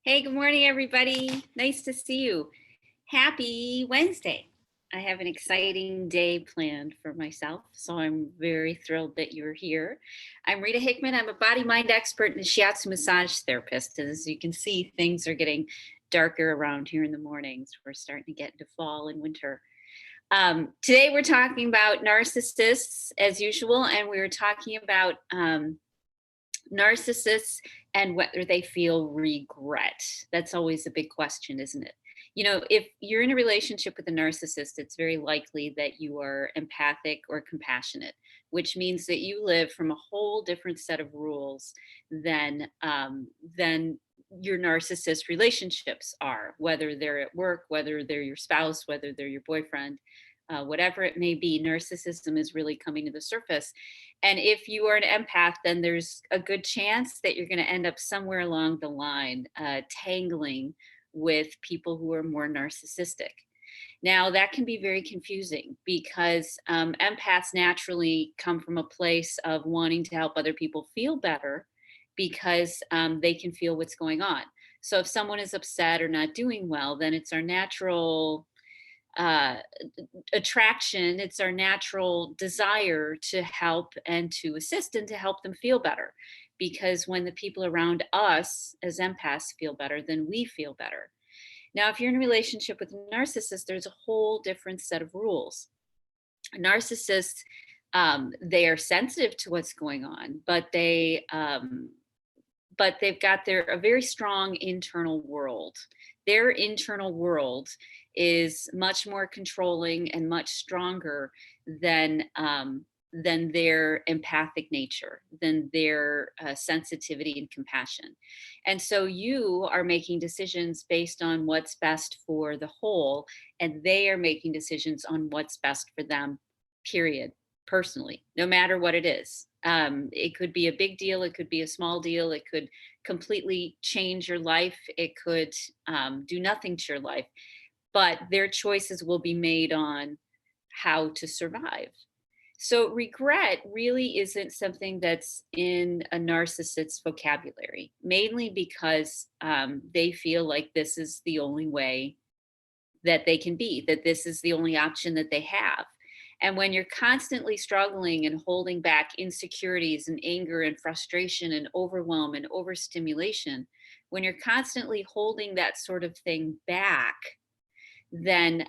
Hey, good morning, everybody. Nice to see you. Happy Wednesday. I have an exciting day planned for myself, so I'm very thrilled that you're here. I'm Rita Hickman. I'm a body mind expert and a shiatsu massage therapist. As you can see, things are getting darker around here in the mornings. We're starting to get into fall and winter. Today, we're talking about narcissists as usual, and we were talking about narcissists and whether they feel regret. That's always a big question, isn't it? You know, if you're in a relationship with a narcissist, it's very likely that you are empathic or compassionate, which means that you live from a whole different set of rules than your narcissist relationships are, whether they're at work, whether they're your spouse, whether they're your boyfriend, whatever it may be. Narcissism is really coming to the surface, and if you are an empath, then there's a good chance that you're going to end up somewhere along the line tangling with people who are more narcissistic. Now, that can be very confusing because empaths naturally come from a place of wanting to help other people feel better because they can feel what's going on. So, if someone is upset or not doing well, then it's our natural uh, attraction, it's our natural desire to help and to assist and to help them feel better. Because when the people around us as empaths feel better, then we feel better. Now, if you're in a relationship with a narcissist, there's a whole different set of rules. Narcissists, they are sensitive to what's going on, but they've got a very strong internal world. Their internal world is much more controlling and much stronger than their empathic nature, than their sensitivity and compassion. And so you are making decisions based on what's best for the whole, and they are making decisions on what's best for them, period, personally, no matter what it is. It could be a big deal, it could be a small deal, it could completely change your life, it could do nothing to your life, but their choices will be made on how to survive. So, regret really isn't something that's in a narcissist's vocabulary, mainly because they feel like this is the only way that they can be, that this is the only option that they have. And when you're constantly struggling and holding back insecurities and anger and frustration and overwhelm and overstimulation, when you're constantly holding that sort of thing back, then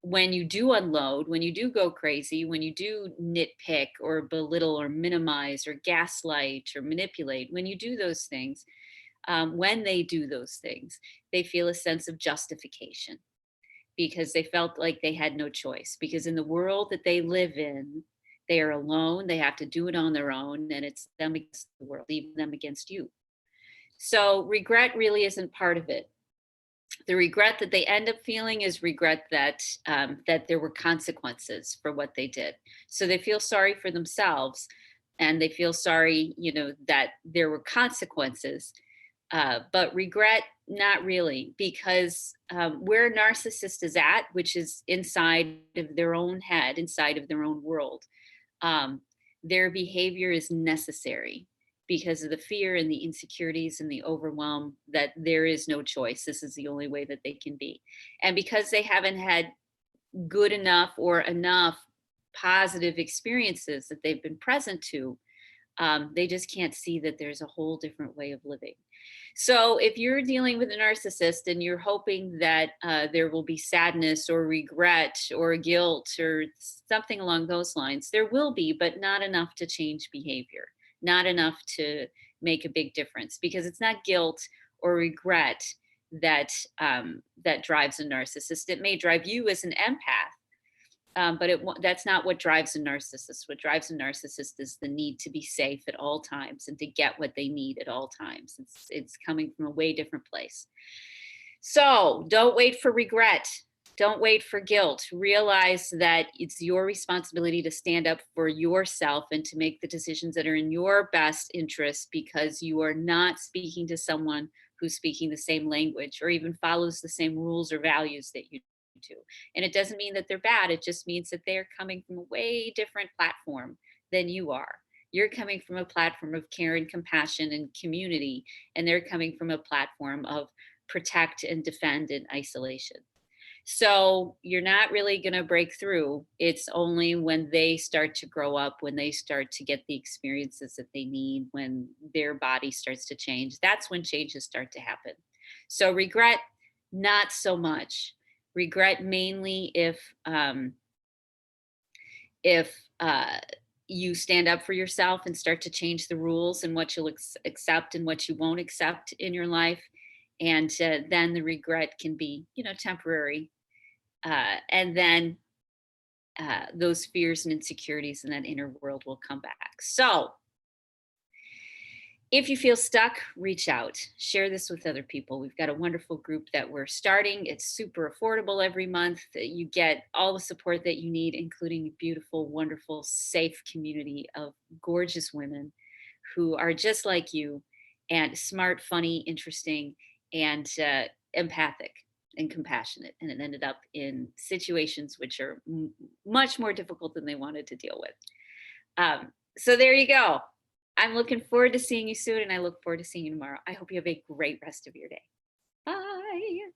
when you do unload, when you do go crazy, when you do nitpick or belittle or minimize or gaslight or manipulate, when you do those things, when they do those things, they feel a sense of justification because they felt like they had no choice. Because in the world that they live in, they are alone, they have to do it on their own, and it's them against the world, even them against you. So regret really isn't part of it. The regret that they end up feeling is regret that there were consequences for what they did. So they feel sorry for themselves, and they feel sorry, that there were consequences. But regret, not really, because where a narcissist is at, which is inside of their own head, inside of their own world, um, their behavior is necessary because of the fear and the insecurities and the overwhelm that there is no choice. This is the only way that they can be. And because they haven't had good enough or enough positive experiences that they've been present to, they just can't see that there's a whole different way of living. So if you're dealing with a narcissist and you're hoping that there will be sadness or regret or guilt or something along those lines, there will be, but not enough to change behavior, not enough to make a big difference, because it's not guilt or regret that drives a narcissist. It may drive you as an empath, but that's not what drives a narcissist. What drives a narcissist is the need to be safe at all times and to get what they need at all times. It's coming from a way different place. So don't wait for regret. Don't wait for guilt. Realize that it's your responsibility to stand up for yourself and to make the decisions that are in your best interest, because you are not speaking to someone who's speaking the same language or even follows the same rules or values that you do. And it doesn't mean that they're bad. It just means that they're coming from a way different platform than you are. You're coming from a platform of care and compassion and community, and they're coming from a platform of protect and defend and isolation. So you're not really going to break through. It's only when they start to grow up, when they start to get the experiences that they need, when their body starts to change, that's when changes start to happen. So regret, not so much. Regret mainly if you stand up for yourself and start to change the rules and what you'll accept and what you won't accept in your life. And then the regret can be, temporary. And then those fears and insecurities in that inner world will come back. So if you feel stuck, reach out, share this with other people. We've got a wonderful group that we're starting. It's super affordable every month. You get all the support that you need, including a beautiful, wonderful, safe community of gorgeous women who are just like you and smart, funny, interesting, and empathic and compassionate. And it ended up in situations which are much more difficult than they wanted to deal with. So there you go. I'm looking forward to seeing you soon, and I look forward to seeing you tomorrow. I hope you have a great rest of your day. Bye.